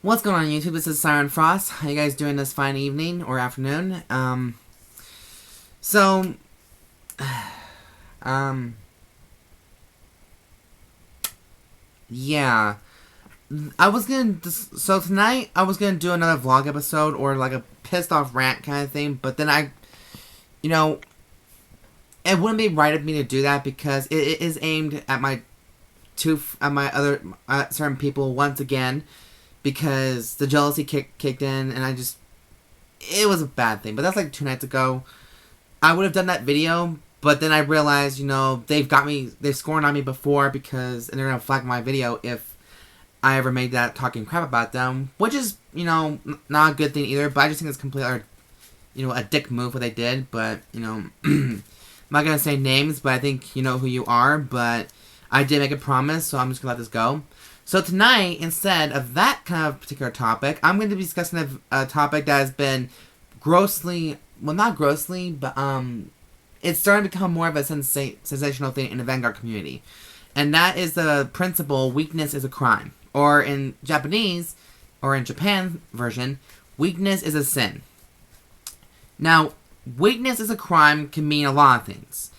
What's going on YouTube? This is Siren Frost. How you guys doing this fine evening or afternoon? So, yeah. So tonight, I was gonna do another vlog episode or like a pissed off rant kind of thing, but then you know, it wouldn't be right of me to do that because it is aimed at my other certain people once again, because the jealousy kicked in, and it was a bad thing. But that's like 2 nights ago. I would have done that video, but then I realized, they've scored on me before, and they're gonna flag my video if I ever made that talking crap about them, which is, not a good thing either. But I just think it's completely, a dick move what they did. But, I'm not gonna say names, but I think you know who you are. But I did make a promise, so I'm just gonna let this go. So tonight, instead of that kind of particular topic, I'm going to be discussing a topic that has been not grossly, but it's starting to become more of a sensational thing in the Vanguard community. And that is the principle, weakness is a crime. Or in Japanese, or in Japan version, weakness is a sin. Now, weakness is a crime can mean a lot of things.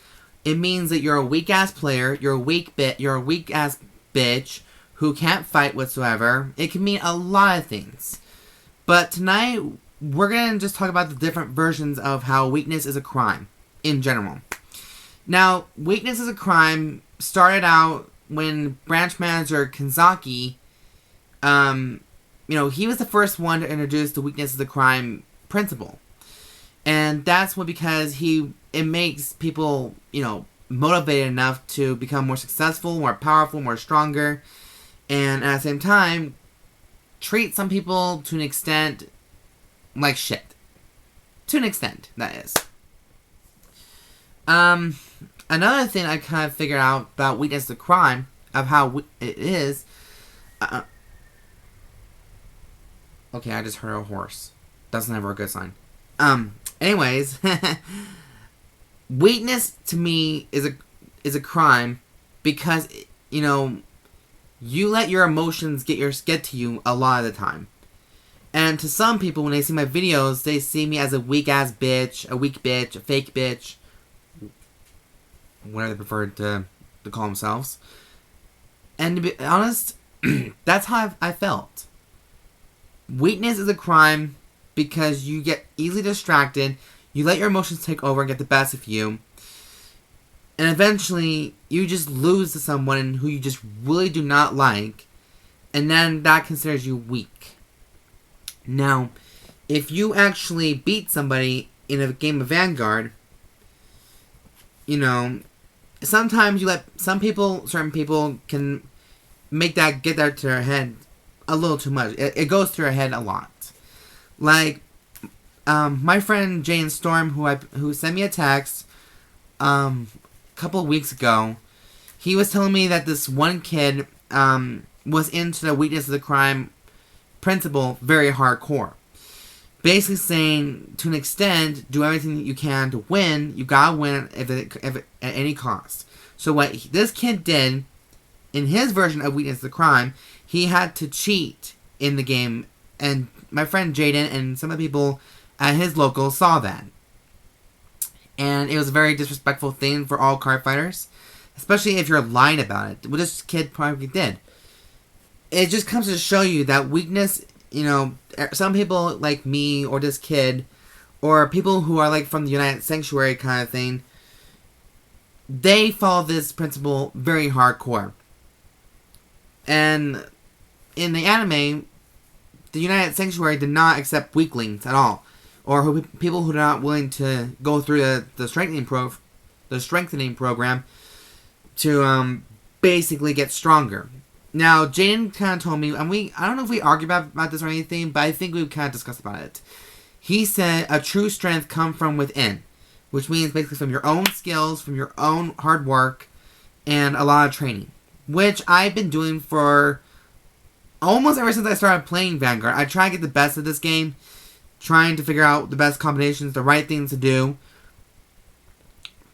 It means that you're a weak-ass player, you're a weak-ass bitch, who can't fight whatsoever. It can mean a lot of things. But tonight, we're going to just talk about the different versions of how weakness is a crime, in general. Now, weakness is a crime started out when branch manager Kanzaki, he was the first one to introduce the weakness is a crime principle. And that's because it makes people, motivated enough to become more successful, more powerful, more stronger, and at the same time, treat some people to an extent like shit. To an extent, that is. Another thing I kind of figured out about weakness is a crime, of how it is. Okay, I just heard a horse. That's never a good sign. Anyways, weakness to me is a crime because, you let your emotions get to you a lot of the time. And to some people, when they see my videos, they see me as a weak-ass bitch, a weak bitch, a fake bitch, whatever they prefer to call themselves. And to be honest, that's how I felt. Weakness is a crime because you get easily distracted, you let your emotions take over and get the best of you, and eventually, you just lose to someone who you just really do not like, and then that considers you weak. Now, if you actually beat somebody in a game of Vanguard, sometimes you let certain people can make that get there to their head a little too much. It goes through their head a lot. Like, my friend Jane Storm, who sent me a text, couple of weeks ago, he was telling me that this one kid was into the weakness of the crime principle very hardcore. Basically saying, to an extent, do everything that you can to win. You gotta win if at any cost. So what this kid did, in his version of weakness of the crime, he had to cheat in the game. And my friend Jaden and some of the people at his local saw that. And it was a very disrespectful thing for all card fighters. Especially if you're lying about it. What this kid probably did. It just comes to show you that weakness, some people like me or this kid, or people who are like from the United Sanctuary kind of thing, they follow this principle very hardcore. And in the anime, the United Sanctuary did not accept weaklings at all. Or people who are not willing to go through the strengthening program to basically get stronger. Now, Jaden kind of told me, and I don't know if we argued about this or anything, but I think we kind of discussed about it. He said a true strength comes from within, which means basically from your own skills, from your own hard work, and a lot of training, which I've been doing for almost ever since I started playing Vanguard. I try to get the best of this game, trying to figure out the best combinations, the right things to do.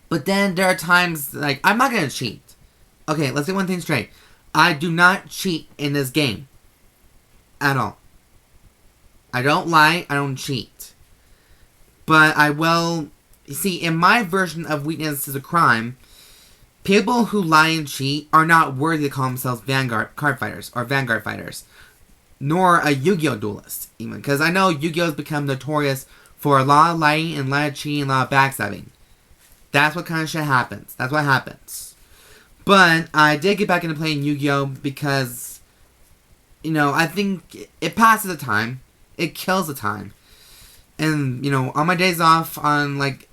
But then there are times, like, I'm not going to cheat. Okay, let's get one thing straight. I do not cheat in this game. At all. I don't lie. I don't cheat. But I will... You see, in my version of weakness is a crime, people who lie and cheat are not worthy to call themselves Vanguard card fighters or Vanguard fighters. Nor a Yu-Gi-Oh! Duelist, even. Because I know Yu-Gi-Oh! Has become notorious for a lot of lying and a lot of cheating and a lot of backstabbing. That's what kind of shit happens. That's what happens. But I did get back into playing Yu-Gi-Oh! Because, you know, I think it passes the time. It kills the time. And, you know, on my days off on, like,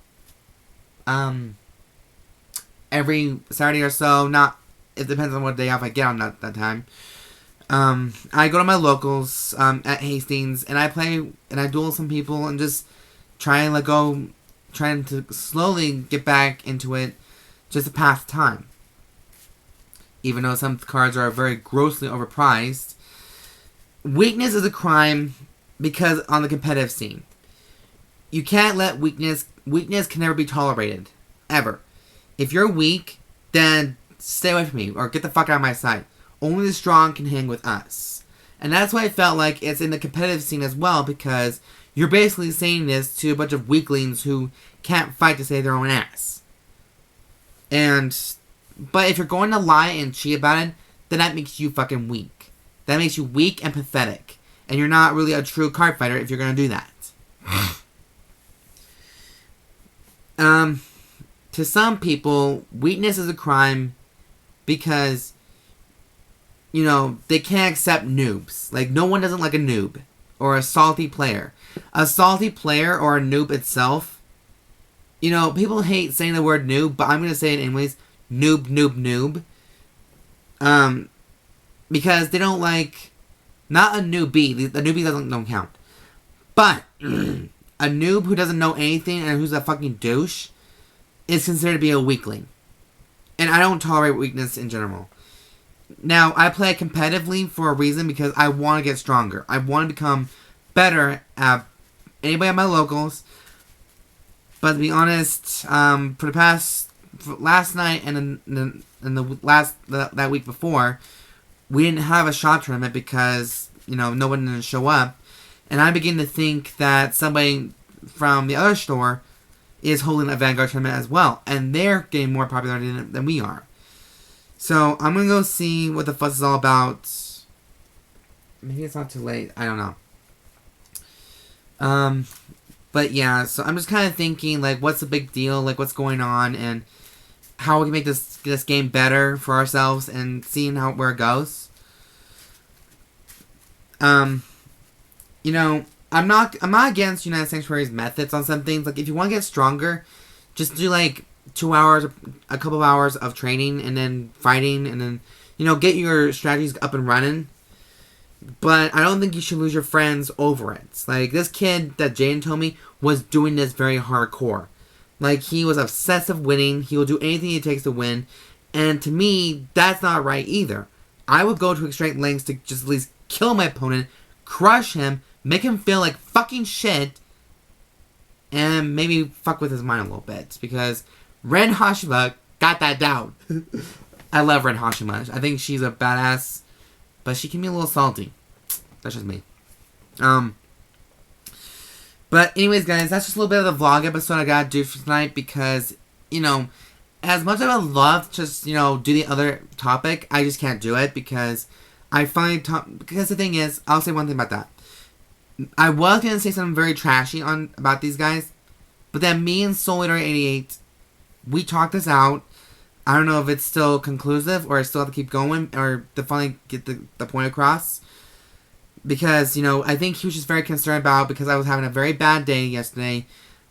every Saturday or so, it depends on what day off I get on that time. I go to my locals, at Hastings, and I play, and I duel some people, and just trying to slowly get back into it, just to pass time. Even though some cards are very grossly overpriced. Weakness is a crime, because on the competitive scene. You can't let weakness can never be tolerated. Ever. If you're weak, then stay away from me, or get the fuck out of my sight. Only the strong can hang with us. And that's why I felt like it's in the competitive scene as well, because you're basically saying this to a bunch of weaklings who can't fight to save their own ass. But if you're going to lie and cheat about it, then that makes you fucking weak. That makes you weak and pathetic. And you're not really a true card fighter if you're going to do that. To some people, weakness is a crime because, you know, they can't accept noobs. Like, no one doesn't like a noob. Or a salty player. A salty player or a noob itself, you know, people hate saying the word noob, but I'm going to say it anyways. Noob, noob, noob. Because they don't like, not a newbie. The newbie don't count. But a noob who doesn't know anything and who's a fucking douche is considered to be a weakling. And I don't tolerate weakness in general. Now, I play competitively for a reason, because I want to get stronger. I want to become better at anybody at my locals. But to be honest, for last night and that week before, we didn't have a shop tournament because, you know, no one didn't show up. And I begin to think that somebody from the other store is holding a Vanguard tournament as well. And they're getting more popularity than we are. So, I'm going to go see what the fuss is all about. Maybe it's not too late. I don't know. But yeah, so I'm just kind of thinking, like, what's the big deal? Like, what's going on? And how we can make this game better for ourselves and seeing where it goes. You know, I'm not against United Sanctuary's methods on some things. Like, if you want to get stronger, just do, like, 2 hours, a couple of hours of training, and then fighting, and then, you know, get your strategies up and running. But I don't think you should lose your friends over it. Like, this kid that Jaden told me was doing this very hardcore. Like, he was obsessive winning. He will do anything it takes to win. And to me, that's not right either. I would go to extreme lengths to just at least kill my opponent, crush him, make him feel like fucking shit, and maybe fuck with his mind a little bit. Because Ren Hashima got that down. I love Ren Hashima. I think she's a badass, but she can be a little salty. That's just me. But anyways, guys, that's just a little bit of the vlog episode I gotta do for tonight, because, you know, as much as I would love to just, you know, do the other topic, I just can't do it, because I find because the thing is, I'll say one thing about that. I was gonna say something very trashy about these guys, but then me and Solidarity88, we talked this out. I don't know if it's still conclusive, or I still have to keep going, or to finally get the point across. Because, you know, I think he was just very concerned about, because I was having a very bad day yesterday.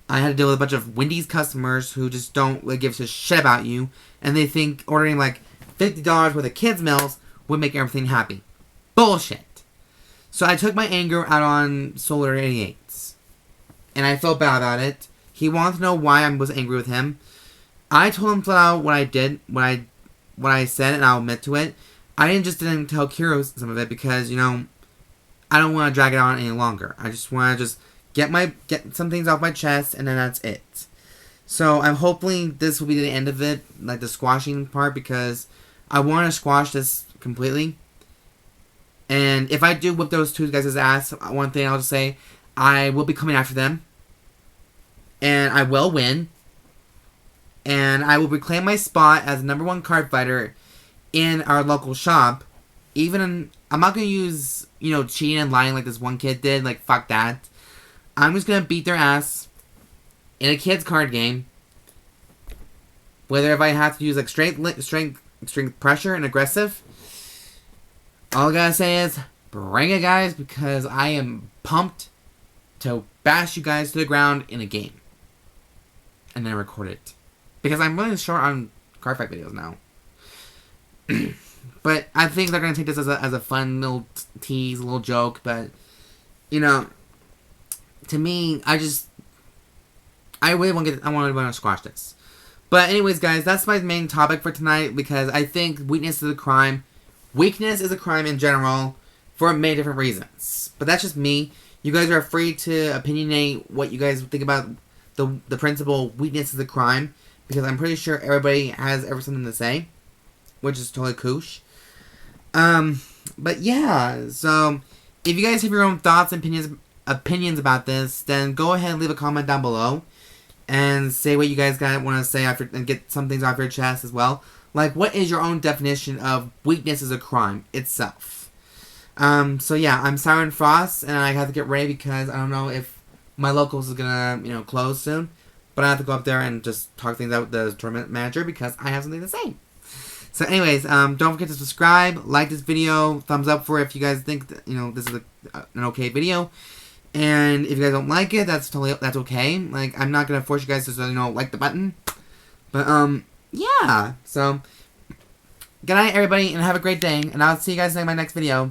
I had to deal with a bunch of Wendy's customers who just don't like, give a shit about you. And they think ordering like $50 worth of kids' meals would make everything happy. Bullshit. So I took my anger out on Solar88. And I felt bad about it. He wanted to know why I was angry with him. I told him flat out what I did, what I said, and I'll admit to it. I didn't tell Kiro some of it because, you know, I don't want to drag it on any longer. I just want to get some things off my chest, and then that's it. So I'm hoping this will be the end of it, like the squashing part, because I want to squash this completely. And if I do whip those two guys' ass, one thing I'll just say, I will be coming after them. And I will win. And I will reclaim my spot as the #1 card fighter in our local shop. I'm not going to use, cheating and lying like this one kid did. Like, fuck that. I'm just going to beat their ass in a kid's card game. Whether if I have to use, like, strength pressure and aggressive. All I gotta say is, bring it, guys, because I am pumped to bash you guys to the ground in a game. And then record it. Because I'm really short on card fight videos now. But I think they're going to take this as a fun little tease, a little joke. But, to me, I really want to squash this. But anyways, guys, that's my main topic for tonight. Because I think weakness is a crime. Weakness is a crime in general for many different reasons. But that's just me. You guys are free to opinionate what you guys think about the principle weakness is a crime. Because I'm pretty sure everybody has something to say. Which is totally koosh. But yeah. So, if you guys have your own thoughts and opinions about this, then go ahead and leave a comment down below. And say what you guys want to say and get some things off your chest as well. Like, what is your own definition of weakness as a crime itself? So yeah, I'm Siren Frost, and I have to get ready because I don't know if my locals is gonna, close soon. But I have to go up there and just talk things out with the tournament manager because I have something to say. So anyways, don't forget to subscribe, like this video, thumbs up for it if you guys think that, this is an okay video. And if you guys don't like it, that's okay. Like, I'm not gonna force you guys to, like the button. But, yeah. So, good night, everybody, and have a great day. And I'll see you guys in my next video. Bye.